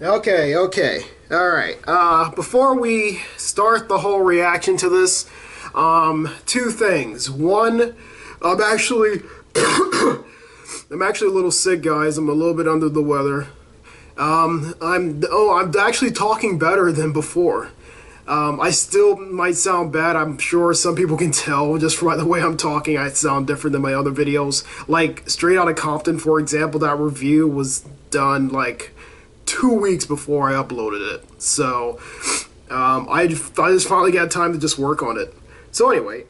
Okay. Alright. Before we start the whole reaction to this, two things. One, I'm actually I'm actually a little sick, guys. I'm a little bit under the weather. I'm actually talking better than before. I still might sound bad. I'm sure some people can tell just by the way I'm talking. I sound different than my other videos. Like Straight Outta Compton, for example, that review was done like 2 weeks before I uploaded it. So I just finally got time to just work on it. So anyway,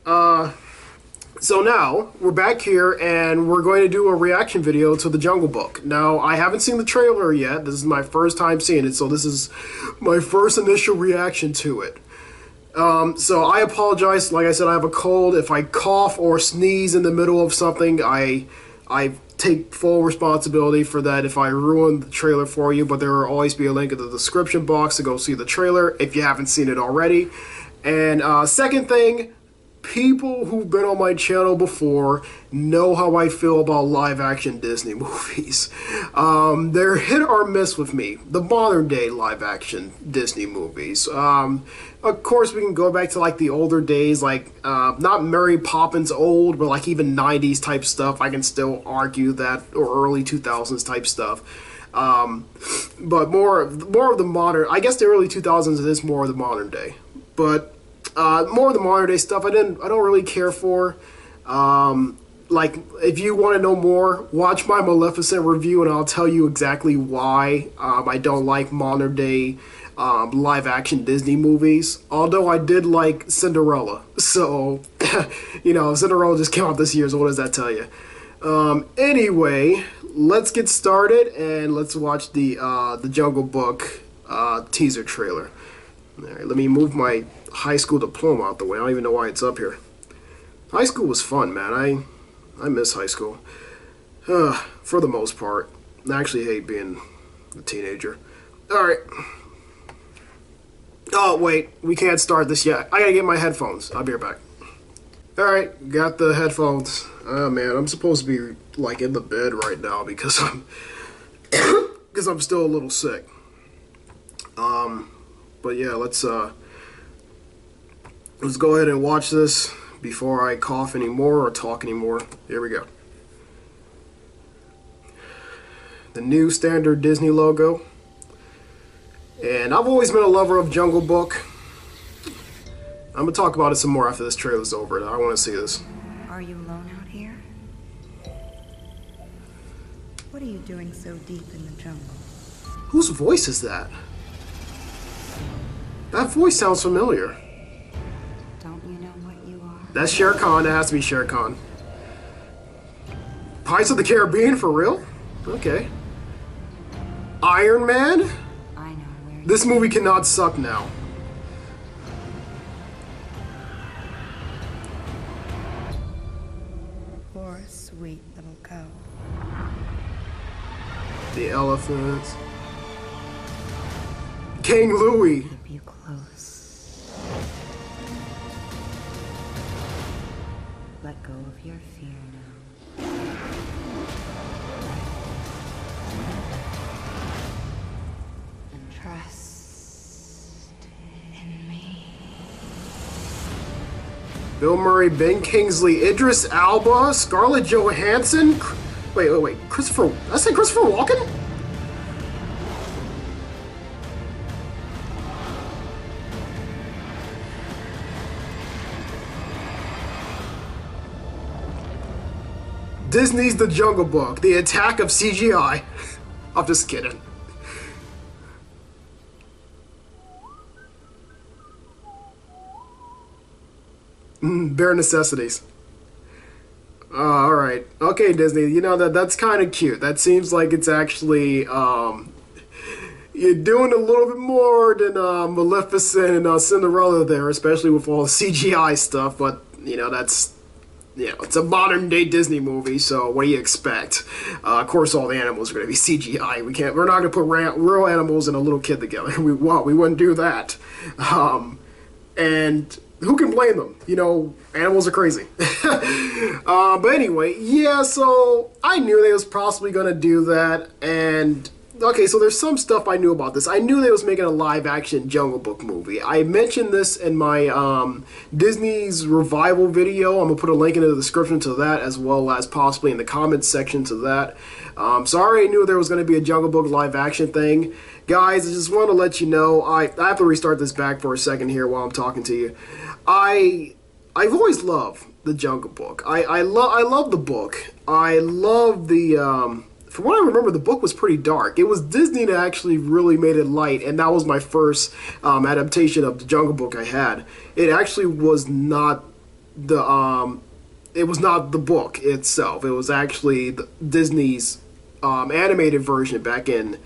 so now we're back here and we're going to do a reaction video to The Jungle Book. Now I haven't seen the trailer yet. This is my first time seeing it, so this is my first initial reaction to it. So I apologize. Like I said, I have a cold. If I cough or sneeze in the middle of something, I take full responsibility for that if I ruin the trailer for you, but there will always be a link in the description box to go see the trailer if you haven't seen it already. And second thing, people who've been on my channel before know how I feel about live-action Disney movies. They're hit or miss with me, the modern-day live-action Disney movies. Of course, we can go back to like the older days, like not Mary Poppins old, but like even 90s type stuff. I can still argue that, or early 2000s type stuff. But more of the modern. I guess the early 2000s is more of the modern day, but more of the modern day stuff I don't really care for. Like, if you want to know more, watch my Maleficent review and I'll tell you exactly why I don't like modern day live action Disney movies. Although I did like Cinderella. So, you know, Cinderella just came out this year, so what does that tell you? Anyway, let's get started and let's watch the Jungle Book teaser trailer. Alright, let me move my high school diploma out the way. I don't even know why it's up here. High school was fun, man. I miss high school. For the most part. I actually hate being a teenager. Alright. Oh, wait. We can't start this yet. I gotta get my headphones. I'll be right back. Alright, got the headphones. Oh, man. I'm supposed to be, like, in the bed right now because I'm... because I'm still a little sick. But yeah, let's go ahead and watch this before I cough anymore or talk anymore. Here we go. The new standard Disney logo. And I've always been a lover of Jungle Book. I'm gonna talk about it some more after this trailer's over. I want to see this. Are you alone out here? What are you doing so deep in the jungle? Whose voice is that? That voice sounds familiar. Don't you know what you are? That's Shere Khan. That has to be Shere Khan. Pirates of the Caribbean, for real? Okay. Iron Man? I know where This movie cannot suck now. Poor sweet little cow. The elephants. King Louis. Keep you close. Let go of your fear now. And trust in me. Bill Murray, Ben Kingsley, Idris Elba, Scarlett Johansson. Wait. Christopher. Did I say Christopher Walken? Disney's The Jungle Book, the attack of CGI. I'm just kidding. Bare necessities. Alright. Okay, Disney, you know, that's kind of cute. That seems like it's actually, you're doing a little bit more than Maleficent and Cinderella there, especially with all the CGI stuff, but, you know, that's... You know, it's a modern-day Disney movie, so what do you expect? Of course, all the animals are going to be CGI. We're not going to put real animals and a little kid together. We wouldn't do that. And who can blame them? You know, animals are crazy. But anyway, yeah. So I knew they was possibly going to do that, and okay, so there's some stuff I knew about this. I knew they was making a live-action Jungle Book movie. I mentioned this in my Disney's revival video. I'm gonna put a link in the description to that, as well as possibly in the comments section to that. So I already knew there was going to be a Jungle Book live-action thing. Guys, I just want to let you know, I have to restart this back for a second here while I'm talking to you. I've always loved the Jungle Book. I love the book. I love the from what I remember, the book was pretty dark. It was Disney that actually really made it light, and that was my first adaptation of the Jungle Book I had. It actually was not the book itself. It was actually Disney's animated version back in,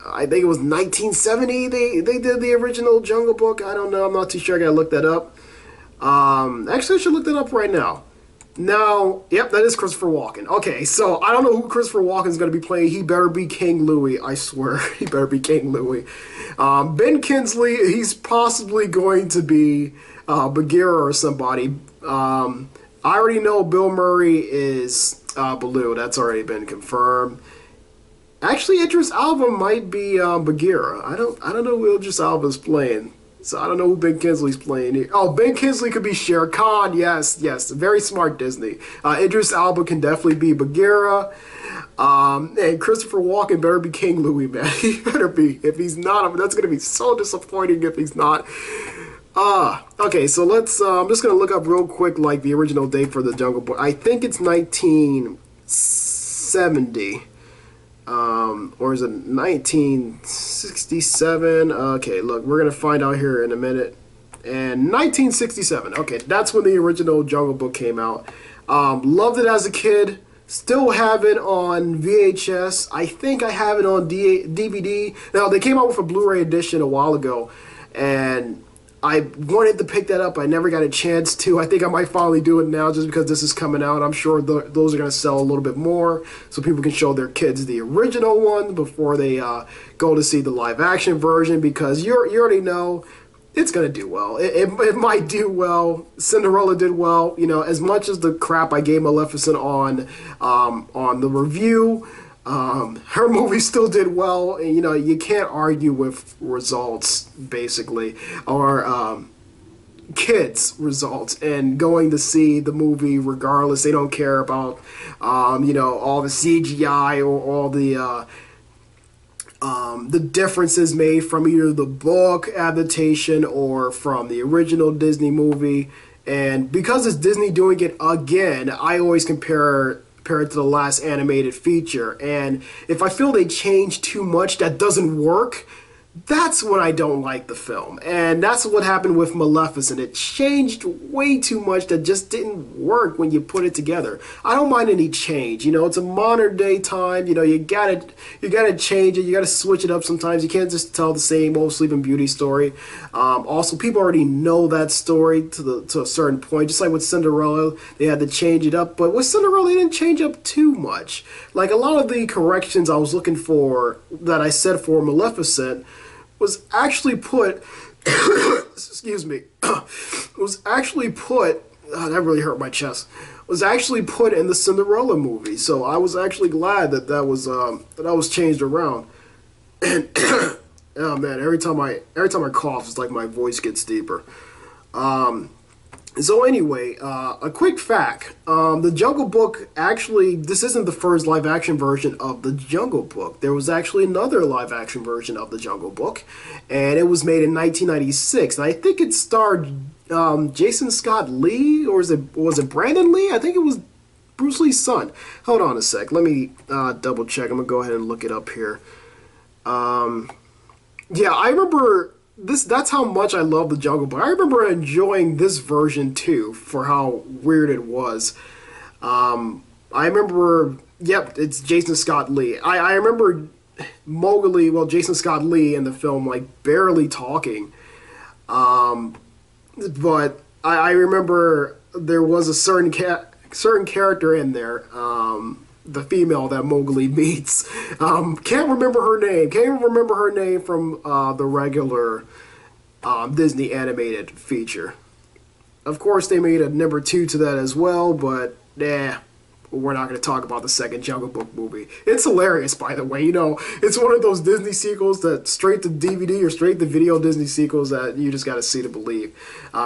I think it was 1970. They did the original Jungle Book. I don't know. I'm not too sure. I gotta look that up. Actually, I should look that up right now. Now, yep, that is Christopher Walken. Okay, so I don't know who Christopher Walken is going to be playing. He better be King Louis, I swear. He better be King Louis. Ben Kingsley, he's possibly going to be Bagheera or somebody. I already know Bill Murray is Baloo. That's already been confirmed. Actually, Idris Elba might be Bagheera. I don't know who Idris Elba's playing. So I don't know who Ben Kingsley's playing here. Oh, Ben Kingsley could be Shere Khan. Yes. Very smart, Disney. Idris Elba can definitely be Bagheera. And Christopher Walken better be King Louis, man. He better be. If he's not, I mean, that's going to be so disappointing if he's not. Okay, so let's, I'm just going to look up real quick, like, the original date for the Jungle Book. I think it's 1970. Or is it 1967? Okay, look, we're going to find out here in a minute. And 1967. Okay, that's when the original Jungle Book came out. Loved it as a kid. Still have it on VHS. I think I have it on DVD. Now, they came out with a Blu-ray edition a while ago, and I wanted to pick that up. I never got a chance to. I think I might finally do it now just because this is coming out. I'm sure those are going to sell a little bit more so people can show their kids the original one before they go to see the live-action version, because you already know it's going to do well. It might do well. Cinderella did well. You know, as much as the crap I gave Maleficent on the review, her movie still did well. And, you know, you can't argue with results, basically, or kids' results, and going to see the movie regardless. They don't care about, you know, all the CGI or all the differences made from either the book adaptation or from the original Disney movie. And because it's Disney doing it again, I always compare it to the last animated feature. And if I feel they change too much that doesn't work, that's when I don't like the film. And that's what happened with Maleficent. It changed way too much that just didn't work when you put it together. I don't mind any change. You know, it's a modern day time. You know, you gotta change it. You gotta switch it up sometimes. You can't just tell the same old Sleeping Beauty story. Also, people already know that story to a certain point. Just like with Cinderella, they had to change it up. But with Cinderella, they didn't change up too much. Like, a lot of the corrections I was looking for that I said for Maleficent was actually put excuse me was actually put that really hurt my chest, was actually put in the Cinderella movie. So I was actually glad that was changed around. And oh man, every time I cough, it's like my voice gets deeper. So anyway, a quick fact. The Jungle Book, actually, this isn't the first live-action version of the Jungle Book. There was actually another live-action version of the Jungle Book, and it was made in 1996. And I think it starred Jason Scott Lee, or was it Brandon Lee? I think it was Bruce Lee's son. Hold on a sec. Let me double check. I'm going to go ahead and look it up here. Yeah, I remember... That's how much I love the Jungle Book. I remember enjoying this version too, for how weird it was. I remember, yep, it's Jason Scott Lee. I remember Mowgli, well, Jason Scott Lee in the film, like, barely talking. But I remember there was a certain character in there, the female that Mowgli meets. Can't remember her name. Can't even remember her name from the regular Disney animated feature. Of course, they made a number 2 to that as well, but we're not going to talk about the second Jungle Book movie. It's hilarious, by the way. You know, it's one of those Disney sequels that straight to DVD or straight to video Disney sequels that you just got to see to believe.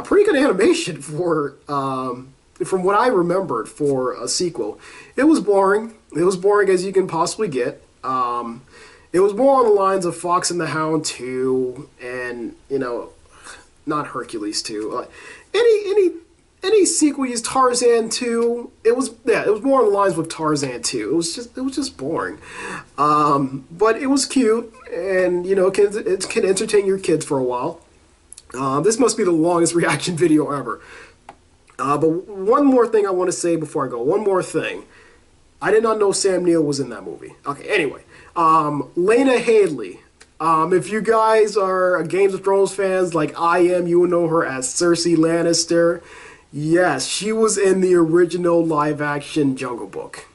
Pretty good animation for, from what I remembered, for a sequel. It was boring. It was boring as you can possibly get. It was more on the lines of Fox and the Hound 2 and, you know, not Hercules 2. Any sequel used Tarzan 2. It was more on the lines with Tarzan 2. It was just boring. But it was cute, and you know, it can entertain your kids for a while. This must be the longest reaction video ever. But one more thing I want to say before I go. One more thing. I did not know Sam Neill was in that movie. Okay, anyway. Lena Headey. If you guys are Games of Thrones fans like I am, you will know her as Cersei Lannister. Yes, she was in the original live-action Jungle Book.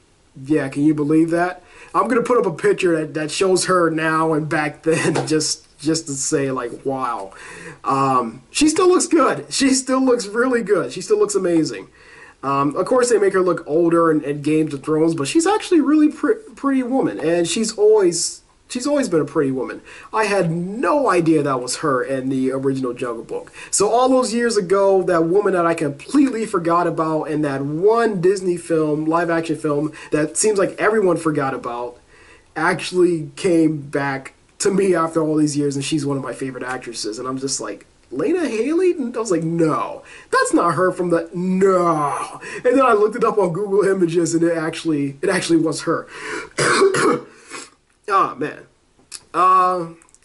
Yeah, can you believe that? I'm going to put up a picture that shows her now and back then just to say, like, wow. She still looks good. She still looks really good. She still looks amazing. Of course, they make her look older in Games of Thrones, but she's actually a really pretty woman, and she's always been a pretty woman. I had no idea that was her in the original Jungle Book. So all those years ago, that woman that I completely forgot about in that one Disney film, live-action film, that seems like everyone forgot about, actually came back to me after all these years, and she's one of my favorite actresses. And I'm just like, Lena Headey? And I was like, no, that's not her from the... No. And then I looked it up on Google Images, and it actually was her. Oh, man.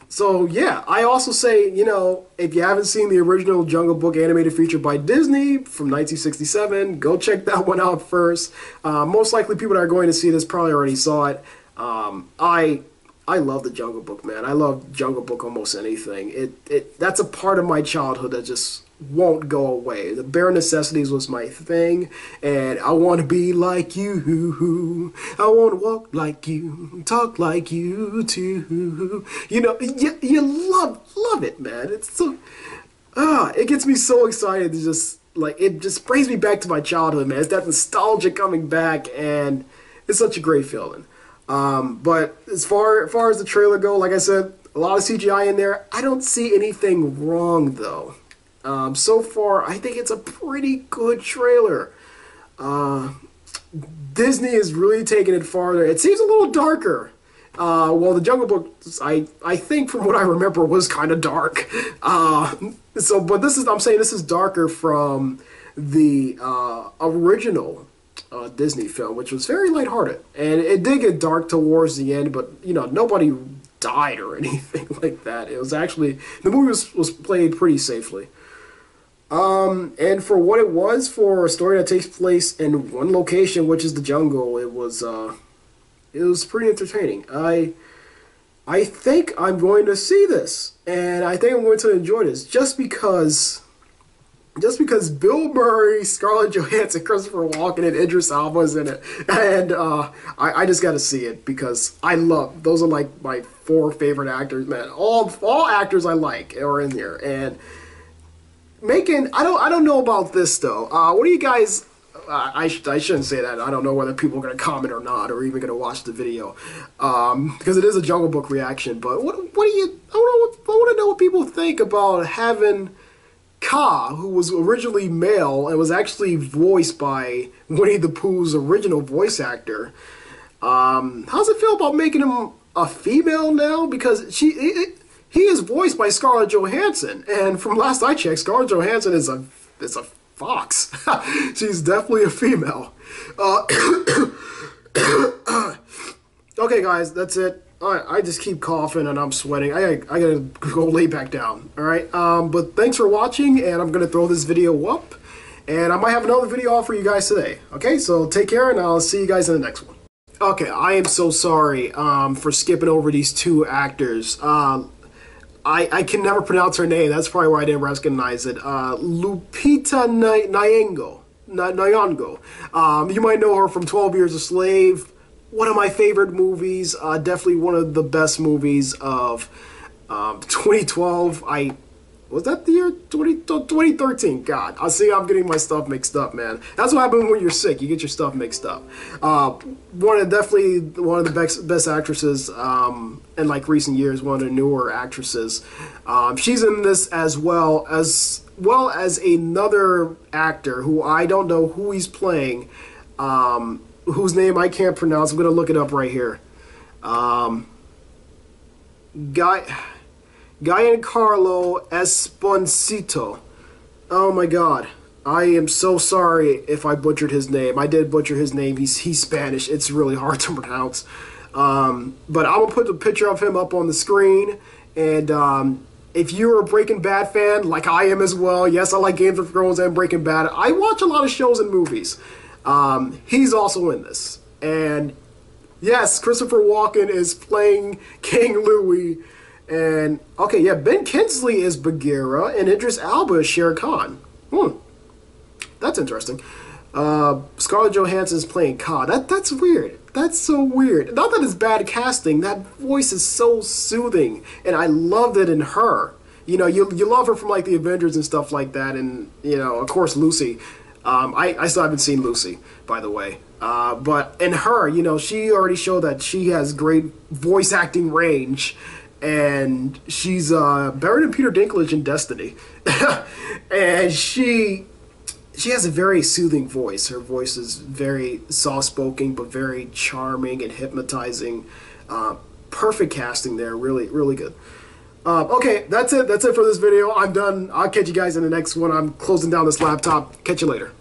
So, yeah, I also say, you know, if you haven't seen the original Jungle Book animated feature by Disney from 1967, go check that one out first. Most likely people that are going to see this probably already saw it. I love the Jungle Book, man. I love Jungle Book almost anything. That's a part of my childhood that just won't go away. The bare necessities was my thing, and I want to be like you. I want to walk like you, talk like you too. You know, you love it, man. It's so it gets me so excited to just like it just brings me back to my childhood, man. It's that nostalgia coming back, and it's such a great feeling. But as far as the trailer go, like I said, a lot of CGI in there. I don't see anything wrong though. So far, I think it's a pretty good trailer. Disney is really taking it farther. It seems a little darker. Well, the Jungle Book, I think from what I remember, was kind of dark. But I'm saying this is darker from the original Disney film, which was very lighthearted. And it did get dark towards the end, but, you know, nobody died or anything like that. It was actually, the movie was played pretty safely. And for what it was, for a story that takes place in one location, which is the jungle, it was pretty entertaining. I think I'm going to see this, and I think I'm going to enjoy this, just because Bill Murray, Scarlett Johansson, Christopher Walken, and Idris Elba is in it, and I just got to see it because those are like my 4 favorite actors, man. All actors I like are in there, and I don't know about this though. What do you guys? I shouldn't say that. I don't know whether people are going to comment or not, or even going to watch the video, because it is a Jungle Book reaction. But what do you? I want to know what people think about having Kaa, who was originally male and was actually voiced by Winnie the Pooh's original voice actor. How's it feel about making him a female now? Because he is voiced by Scarlett Johansson, and from last I checked, Scarlett Johansson is a fox. She's definitely a female. Okay, guys, that's it. I just keep coughing and I'm sweating. I gotta go lay back down. All right. But thanks for watching, and I'm gonna throw this video up, and I might have another video off for you guys today. Okay, so take care, and I'll see you guys in the next one. Okay, I am so sorry for skipping over these 2 actors. I can never pronounce her name. That's probably why I didn't recognize it. Lupita Nyong'o. You might know her from 12 Years a Slave. One of my favorite movies. Definitely one of the best movies of 2012. Was that the year 2013? God, I see I'm getting my stuff mixed up, man. That's what happens when you're sick. You get your stuff mixed up. Definitely one of the best actresses in like recent years, one of the newer actresses. She's in this as well as another actor who I don't know who he's playing, whose name I can't pronounce. I'm going to look it up right here. Giancarlo Esposito. Oh my god. I am so sorry if I butchered his name. I did butcher his name. He's Spanish. It's really hard to pronounce. But I'm going to put the picture of him up on the screen. And if you're a Breaking Bad fan, like I am as well, yes, I like Game of Thrones and Breaking Bad. I watch a lot of shows and movies. He's also in this. And yes, Christopher Walken is playing King Louis. And, okay, yeah, Ben Kingsley is Bagheera, and Idris Elba is Shere Khan. That's interesting. Scarlett Johansson is playing Khan. That's weird. That's so weird. Not that it's bad casting. That voice is so soothing, and I loved it in her. You know, you love her from, like, the Avengers and stuff like that, and, you know, of course, Lucy. I still haven't seen Lucy, by the way. But in her, you know, she already showed that she has great voice acting range. And she's better than Peter Dinklage in Destiny. And she has a very soothing voice. Her voice is very soft-spoken, but very charming and hypnotizing. Perfect casting there. Really, really good. Okay, that's it. That's it for this video. I'm done. I'll catch you guys in the next one. I'm closing down this laptop. Catch you later.